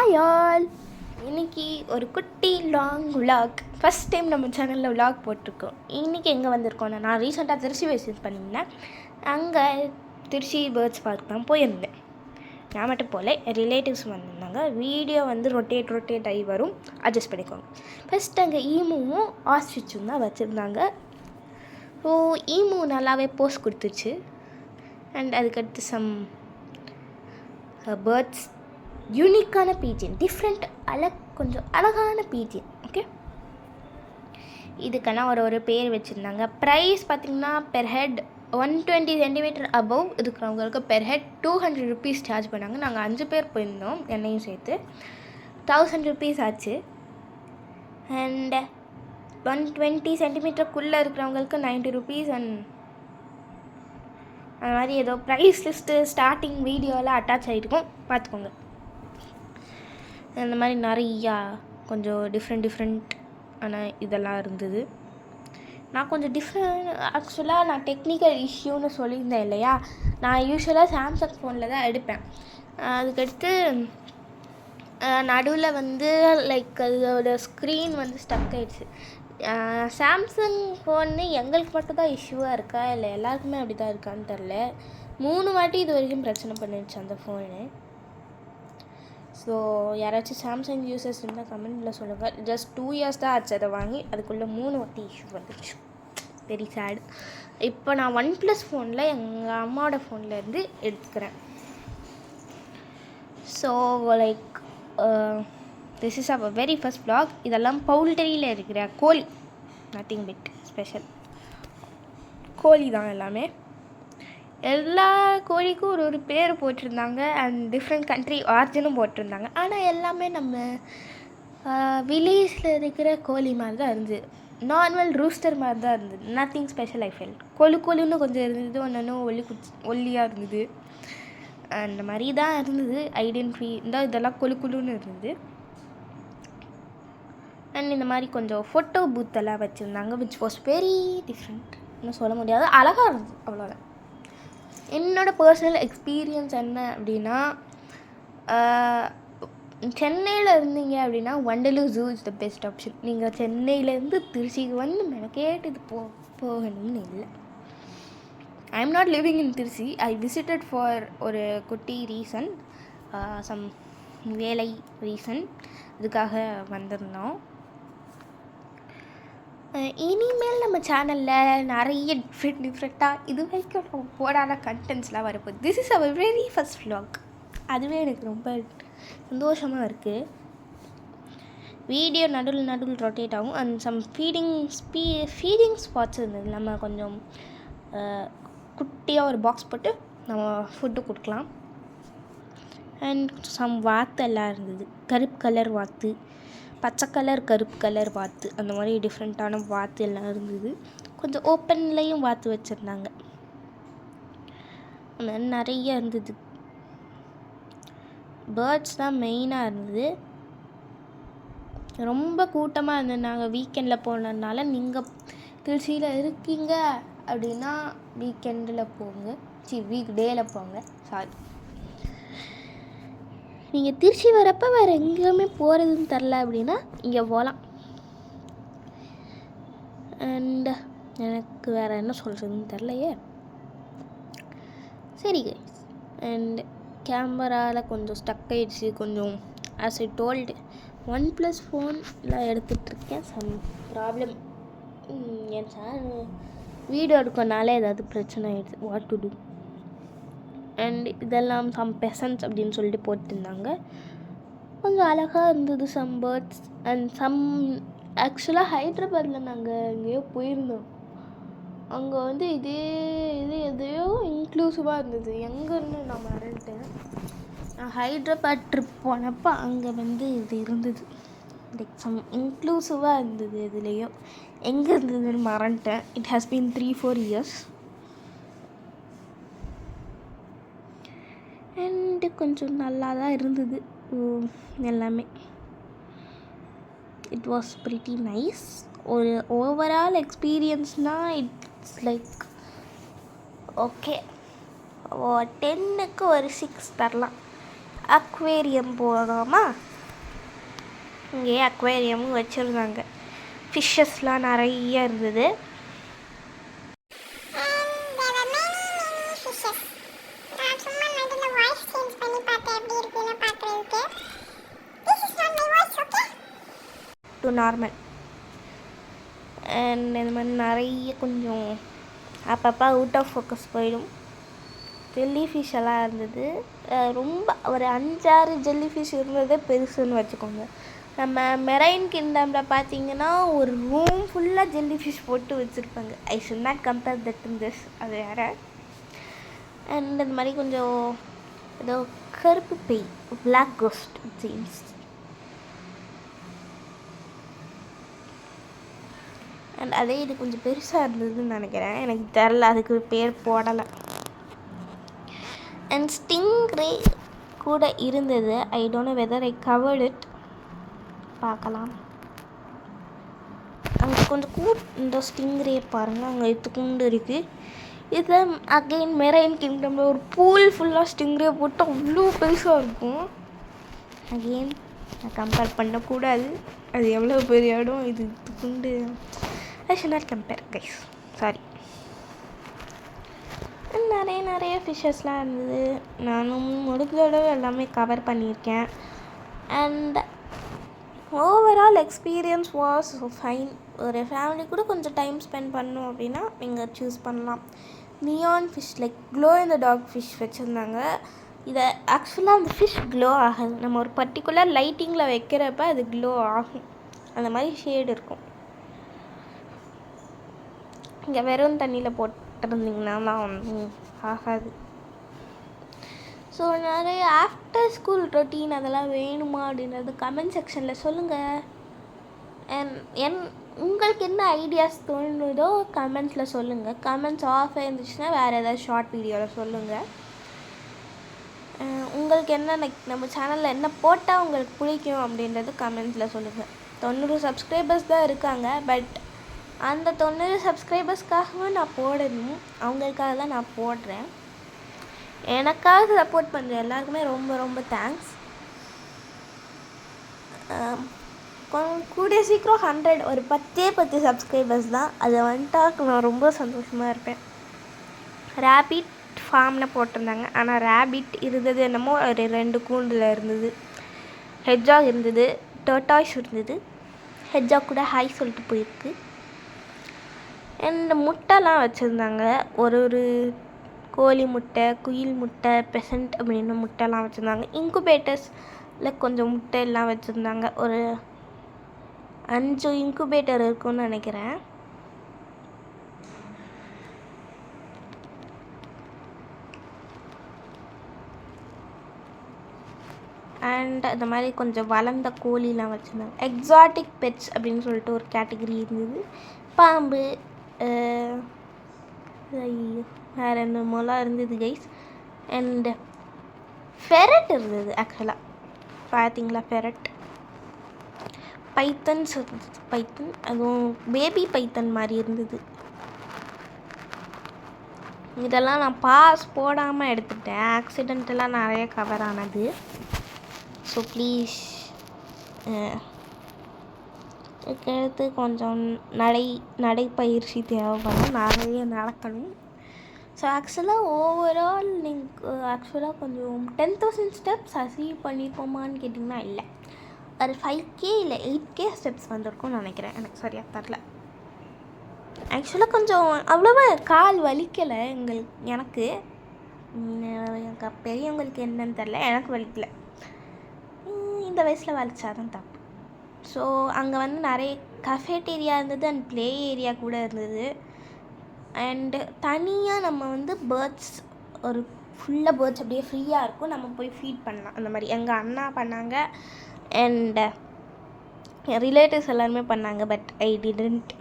Hi all. இன்றைக்கி ஒரு குட்டி லாங் விலாக். ஃபஸ்ட் டைம் நம்ம சேனலில் விலாக் போட்டிருக்கோம். இன்றைக்கி எங்கே வந்திருக்கோன்னா, நான் ரீசெண்டாக திருச்சி விசிட் பண்ணியிருந்தேன். அங்கே திருச்சி பேர்ட்ஸ் பார்க் தான் போயிருந்தேன். நான் மட்டும் போல, ரிலேட்டிவ்ஸ் வந்திருந்தாங்க. வீடியோ வந்து ரொட்டேட் ஆகி வரும், அட்ஜஸ்ட் பண்ணிக்கோங்க. ஃபஸ்ட் அங்கே ஈமுவும் ஆஸ்ட்ரிச்சும் தான் வச்சுருந்தாங்க. ஸோ ஈமு நல்லாவே போஸ்ட் கொடுத்துச்சு. அண்ட் அதுக்கடுத்து சம் பேர்ட்ஸ், யூனிக்கான பீஜின், டிஃப்ரெண்ட் கொஞ்சம் அழகான பீஜின். ஓகே, இதுக்கெல்லாம் ஒரு பேர் வச்சுருந்தாங்க. ப்ரைஸ் பார்த்திங்கன்னா பெர் ஹெட் 120 சென்டிமீட்டர் அபவ் இருக்கிறவங்களுக்கு பெர் ஹெட் 200 ருபீஸ் சார்ஜ் பண்ணாங்க. நாங்கள் 5 பேர் போயிருந்தோம், என்னையும் சேர்த்து 1000 ருபீஸ் ஆச்சு. அண்ட் 120 சென்டிமீட்டருக்குள்ளே இருக்கிறவங்களுக்கு 90 ருபீஸ். அண்ட் அது மாதிரி ஏதோ ப்ரைஸ் லிஸ்ட்டு ஸ்டார்டிங் வீடியோவில் அட்டாச் ஆகிருக்கும், பார்த்துக்கோங்க. அந்த மாதிரி நிறையா கொஞ்சம் டிஃப்ரெண்ட் ஆனால் இதெல்லாம் இருந்தது. நான் கொஞ்சம் ஆக்சுவலாக நான் டெக்னிக்கல் இஷ்யூன்னு சொல்லியிருந்தேன் இல்லையா. நான் யூஸ்வலாக சாம்சங் ஃபோனில் தான் எடுப்பேன். அதுக்கடுத்து நடுவில் வந்து லைக் அதோட ஸ்க்ரீன் வந்து ஸ்டக் ஆகிடுச்சு. சாம்சங் ஃபோன்னு எங்களுக்கு மட்டும் தான் இஷ்யூவாக இருக்கா இல்லை எல்லாருக்குமே அப்படி தான் இருக்கான்னு தெரில. 3 வாட்டி இது வரைக்கும் பிரச்சனை பண்ணிடுச்சு அந்த ஃபோனு. ஸோ யாராச்சும் சாம்சங் யூசர்ஸ் இருந்தால் கமெண்ட்டில் சொல்லுங்கள். ஜஸ்ட் 2 இயர்ஸ் தான் ஆச்சு அதை வாங்கி, அதுக்குள்ளே 3 வாட்டி இஷ்யூ வந்துடுச்சு. Very sad. இப்போ நான் OnePlus ஃபோனில் எங்கள் அம்மாவோட ஃபோன்லேருந்து எடுத்துக்கிறேன். So like this is our very first vlog. இதெல்லாம் பவுல்ட்ரியில் இருக்கிற கோழி, நத்திங் பிட் ஸ்பெஷல். கோழி தான் எல்லாமே. எல்லா கோழிக்கும் ஒரு பேர் போட்டிருந்தாங்க. அண்ட் டிஃப்ரெண்ட் கண்ட்ரி ஆர்ஜினும் போட்டிருந்தாங்க. ஆனால் எல்லாமே நம்ம வில்லேஜில் இருக்கிற கோழி மாதிரி தான் இருந்தது. நார்மல் ரூஸ்டர் மாதிரி தான் இருந்தது. Nothing special. ஐ ஃபெல் கொழுன்னு கொஞ்சம் இருந்தது, ஒன்று ஒல்லியாக இருந்தது. அந்த மாதிரி தான் இருந்தது. ஐடென்டிஃபை இதெல்லாம் கொழுன்னு இருந்தது. அண்ட் இந்த மாதிரி கொஞ்சம் ஃபோட்டோ பூத்தெல்லாம் வச்சுருந்தாங்க, விச் வாஸ் வெரி டிஃப்ரெண்ட். இன்னும் சொல்ல முடியாது, அழகாக இருந்தது, அவ்வளோதான். என்னோடய பர்சனல் எக்ஸ்பீரியன்ஸ் என்ன அப்படின்னா, சென்னையில் இருந்தீங்க அப்படின்னா Vandalur zoo is the best option. நீங்கள் சென்னையிலேருந்து திருச்சிக்கு வந்து மெனக்கேட்டு இது போகணும்னு இல்லை. I am not living in Trichy. I visited for ஒரு குட்டி ரீசன், சம் வேலை ரீசன். இதுக்காக வந்திருந்தோம். இனிமேல் நம்ம சேனலில் நிறைய டிஃப்ரெண்ட்டாக இது வரைக்கும் போடாத கண்டென்ட்ஸ்லாம் வரப்போகுது. This is our very first vlog. அதுவே எனக்கு ரொம்ப சந்தோஷமாக இருக்குது. வீடியோ நடுவில் ரொட்டேட் ஆகும். அண்ட் சம் ஃபீடிங் ஸ்பாட்ஸ் இருந்தது. நம்ம கொஞ்சம் குட்டியாக ஒரு பாக்ஸ் போட்டு நம்ம ஃபுட்டு கொடுக்கலாம். அண்ட் சம் வாத்து எல்லாம் இருந்தது. கருப்பு கலர் வாத்து, பச்சை கலர், கருப்பு கலர் வாத்து, அந்த மாதிரி டிஃப்ரெண்ட்டான வாத்து எல்லாம் இருந்தது. கொஞ்சம் ஓப்பன்லேயும் வாத்து வச்சுருந்தாங்க. அந்த மாதிரி நிறைய இருந்தது. பேர்ட்ஸ் தான் மெயினாக இருந்தது. ரொம்ப கூட்டமாக இருந்தது. நாங்கள் வீக்கெண்டில் போனதுனால, நீங்கள் திருச்சியில் இருக்கீங்க அப்படின்னா வீக்கெண்டில் போங்க, வீக் டேயில் போங்க. சாரி, நீங்கள் திருச்சி வரப்போ வேறு எங்கேயுமே போகிறதுன்னு தெரில அப்படின்னா இங்கே போகலாம். அண்ட் எனக்கு வேறு என்ன சொல்கிறதுன்னு தெரிலையே. சரி கைஸ். அண்ட் கேமராவில் கொஞ்சம் ஸ்டக் ஆகிடுச்சு. கொஞ்சம் ஆஸ் ஐ டோல்டு OnePlus ஃபோனில் எடுத்துகிட்ருக்கேன். Some problem. என் சார் வீடியோ எடுக்கனாலே ஏதாவது பிரச்சனை ஆகிடுது. What to do. அண்ட் இதெல்லாம் சம் பெசன்ஸ் அப்படின்னு சொல்லிட்டு போட்டிருந்தாங்க. கொஞ்சம் அழகாக இருந்தது. சம் பேர்ட்ஸ் அண்ட் சம் ஆக்சுவலாக ஹைதராபாத்தில் நாங்கள் எங்கேயோ போயிருந்தோம். அங்கே வந்து எதையோ இன்க்ளூசிவாக இருந்தது. எங்கேன்னு நான் மறந்துட்டேன். நான் ஹைதராபாத் ட்ரிப் போனப்போ அங்கே வந்து இது இருந்தது. லைக் சம் இன்க்ளூசிவாக இருந்தது. இதுலேயோ எங்கே இருந்ததுன்னு மறந்துட்டேன். It has been 3-4 years. And கொஞ்சம் நல்லா தான் இருந்தது எல்லாமே. It was pretty nice. ஒரு ஓவரால் எக்ஸ்பீரியன்ஸ்னால் இட்ஸ் லைக் ஓகே, 10க்கு ஒரு 6 தரலாம். அக்வேரியம் போகலாமா? இங்கேயே அக்வேரியமும் வச்சுருந்தாங்க. ஃபிஷ்ஷஸ்லாம் நிறைய இருந்தது. To normal. அண்ட் இந்த மாதிரி நிறைய கொஞ்சம் அப்பப்போ அவுட் ஆஃப் ஃபோக்கஸ் போயிடும். ஜெல்லி ஃபிஷ் எல்லாம் இருந்தது. ரொம்ப ஒரு 5-6 ஜெல்லி ஃபிஷ் இருந்ததே பெருசுன்னு வச்சுக்கோங்க. நம்ம மெரைன் கிங்டமில் பார்த்தீங்கன்னா ஒரு ரூம் ஃபுல்லாக ஜெல்லி ஃபிஷ் போட்டு வச்சுருப்பாங்க. ஐ should not compare that in this, அது வேறு. அண்ட் இந்த மாதிரி கொஞ்சம் ஏதோ கருப்பு பேய், பிளாக் கோஸ்ட் ஜேம்ஸ். அண்ட் அதே இது கொஞ்சம் பெருசாக இருந்ததுன்னு நினைக்கிறேன், எனக்கு தெரில, அதுக்கு பேர் போடலை. அண்ட் ஸ்டிங்ரே கூட இருந்தது. I don't know whether I covert it. பார்க்கலாம். அங்கே கொஞ்சம் இந்த ஸ்டிங்ரே பாருங்கள், அங்கே எத்துக்குண்டு இருக்குது. இது அகெயின் மெரைன் கிங்டமில் ஒரு பூல் ஃபுல்லாக ஸ்டிங்ரே போட்டு அவ்வளோ பெருசாக இருக்கும். அகெயின் நான் கம்பேர் பண்ணக்கூடாது, அது எவ்வளோ பெரிய இடம், இது துக்குண்டு. I should not compare guys, sorry. நிறைய ஃபிஷ்ஷஸ்லாம் இருந்தது. நானும் முடிஞ்ச தடவை எல்லாமே கவர் பண்ணியிருக்கேன். And overall experience was fine. ஒரு ஃபேமிலி கூட கொஞ்சம் டைம் ஸ்பெண்ட் பண்ணோம் அப்படின்னா நீங்கள் சூஸ் பண்ணலாம். Neon fish like glow in the dark fish வச்சுருந்தாங்க. இதை ஆக்சுவலாக அந்த ஃபிஷ் க்ளோ ஆகாது, நம்ம ஒரு பர்டிகுலர் லைட்டிங்கில் வைக்கிறப்ப அது க்ளோ ஆகும். அந்த மாதிரி ஷேடு இருக்கும். இங்கே வெறும் தண்ணியில் போட்டிருந்தீங்கன்னா ஆகாது. ஸோ நிறைய ஆஃப்டர் ஸ்கூல் ரொட்டீன் அதெல்லாம் வேணுமா அப்படின்றது கமெண்ட் செக்ஷனில் சொல்லுங்கள். உங்களுக்கு என்ன ஐடியாஸ் தோணுதோ கமெண்ட்ஸில் சொல்லுங்கள். கமெண்ட்ஸ் ஆஃப் இருந்துச்சுன்னா வேறு ஏதாவது ஷார்ட் வீடியோவில் சொல்லுங்கள். உங்களுக்கு என்ன நம்ம சேனலில் என்ன போட்டால் உங்களுக்கு பிடிக்கும் அப்படின்றது கமெண்ட்ஸில் சொல்லுங்கள். 90 சப்ஸ்கிரைபர்ஸ் தான் இருக்காங்க, பட் அந்த 90 சப்ஸ்கிரைபர்ஸ்க்காகவும் நான் போடணும், அவங்களுக்காக தான் நான் போடுறேன். எனக்காக சப்போர்ட் பண்ணுற எல்லாருக்குமே ரொம்ப ரொம்ப தேங்க்ஸ். கூடிய சீக்கிரம் 100 ஒரு 10 சப்ஸ்கிரைபர்ஸ் தான், அதை வந்துட்டா நான் ரொம்ப சந்தோஷமாக இருப்பேன். ரேபிட் ஃபார்மில் போட்டிருந்தாங்க, ஆனால் ரேபிட் இருந்தது என்னமோ ஒரு 2 கூண்டில் இருந்தது. ஹெட்ஜாக் இருந்தது, டர்டாய்ஸ் இருந்தது. ஹெட்ஜாக் கூட ஹாய் சொல்லிட்டு போயிருக்கு. அண்ட் முட்டைலாம் வச்சுருந்தாங்க. ஒரு கோழி முட்டை, குயில் முட்டை, பெசன்ட் அப்படின்னு முட்டைலாம் வச்சுருந்தாங்க. இன்குபேட்டர்ஸில் கொஞ்சம் முட்டை எல்லாம் வச்சுருந்தாங்க. ஒரு 5 இன்குபேட்டர் இருக்குன்னு நினைக்கிறேன். அண்ட் இந்த மாதிரி கொஞ்சம் வளர்ந்த கோழிலாம் வச்சுருந்தாங்க. எக்ஸாட்டிக் பெட்ஸ் அப்படின்னு சொல்லிட்டு ஒரு கேட்டகரி இருந்தது. பாம்பு, வேறு என்னமோலாம் இருந்தது கைஸ். அண்டு ஃபெரட் இருந்தது. ஆக்சுவலாக பார்த்தீங்களா, ஃபெரட், பைத்தன்ஸ் இருந்தது. பைத்தன், அதுவும் பேபி பைத்தன் மாதிரி இருந்தது. இதெல்லாம் நான் பாஸ் போடாமல் எடுத்துட்டேன், ஆக்சிடென்ட்டெல்லாம் நிறைய கவர் ஆனது. ஸோ ப்ளீஸ் இதுக்கடுத்து கொஞ்சம் நடைப்பயிற்சி தேவைப்படும், நிறைய நடக்கணும். ஸோ ஆக்சுவலாக ஓவரால் நீங்கள் கொஞ்சம் 10,000 ஸ்டெப்ஸ் அச்சீவ் பண்ணியிருப்போமான்னு கேட்டிங்கன்னா இல்லை, ஒரு 5K இல்லை 8K ஸ்டெப்ஸ் வந்திருக்கும்னு நினைக்கிறேன். எனக்கு சரியாக தரல. ஆக்சுவலாக கொஞ்சம் அவ்வளோவா கால் வலிக்கலை எனக்கு. பெரியவங்களுக்கு என்னன்னு தெரில, எனக்கு வலிக்கலை. இந்த வயசில் வலிச்சாதான் தப்பு. ஸோ அங்கே வந்து நிறைய கஃபேட்டேரியா இருந்தது அண்ட் ப்ளே ஏரியா கூட இருந்தது. அண்டு தனியாக நம்ம வந்து பேர்ட்ஸ், ஒரு ஃபுல்லாக பேர்ட்ஸ் அப்படியே ஃப்ரீயாக இருக்கும், நம்ம போய் ஃபீட் பண்ணலாம். அந்த மாதிரி எங்கள் அண்ணா பண்ணாங்க அண்ட் என் ரிலேட்டிவ்ஸ் எல்லாருமே பண்ணாங்க. பட் ஐ டிடன்ட்,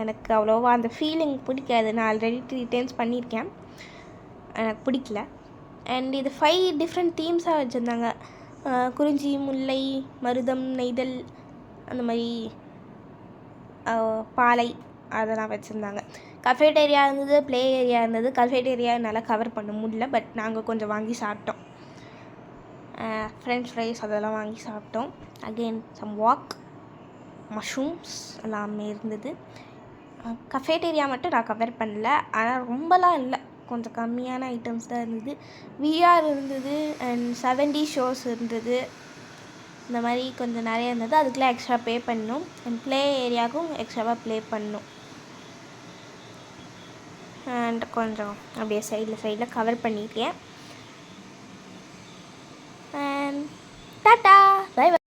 எனக்கு அவ்வளோவா அந்த ஃபீலிங் பிடிக்காது. நான் ஆல்ரெடி 3 டைம்ஸ் பண்ணியிருக்கேன், எனக்கு பிடிக்கல. அண்ட் இது 5 டிஃப்ரெண்ட் தீம்ஸாக வச்சுருந்தாங்க. குறிஞ்சி, முல்லை, மருதம், நெய்தல், அந்த மாதிரி பாலை, அதெல்லாம் வச்சுருந்தாங்க. கஃபேட்டேரியா இருந்தது, ப்ளே ஏரியா இருந்தது. கஃபேட்டேரியா என்னால் கவர் பண்ண முடியல, பட் நாங்கள் கொஞ்சம் வாங்கி சாப்பிட்டோம். ஃப்ரெஞ்ச் ஃப்ரைஸ் அதெல்லாம் வாங்கி சாப்பிட்டோம். அகெயின் சம் வாக், மஷ்ரூம்ஸ் எல்லாமே இருந்தது. கஃபேட்டேரியா மட்டும் நான் கவர் பண்ணல, ஆனால் ரொம்பலாம் இல்லை, கொஞ்சம் கம்மியான ஐட்டம்ஸ் தான் இருந்தது. விஆர் இருந்தது அண்ட் 7D ஷோஸ் இருந்தது. இந்த மாதிரி கொஞ்சம் நிறைய இருந்தது. அதுக்கெலாம் எக்ஸ்ட்ரா பே பண்ணணும். அண்ட் ப்ளே ஏரியாவுக்கும் எக்ஸ்ட்ராவாக ப்ளே பண்ணணும். அண்ட் கொஞ்சம் அப்படியே சைடில் கவர் பண்ணியிருக்கேன். And tata by.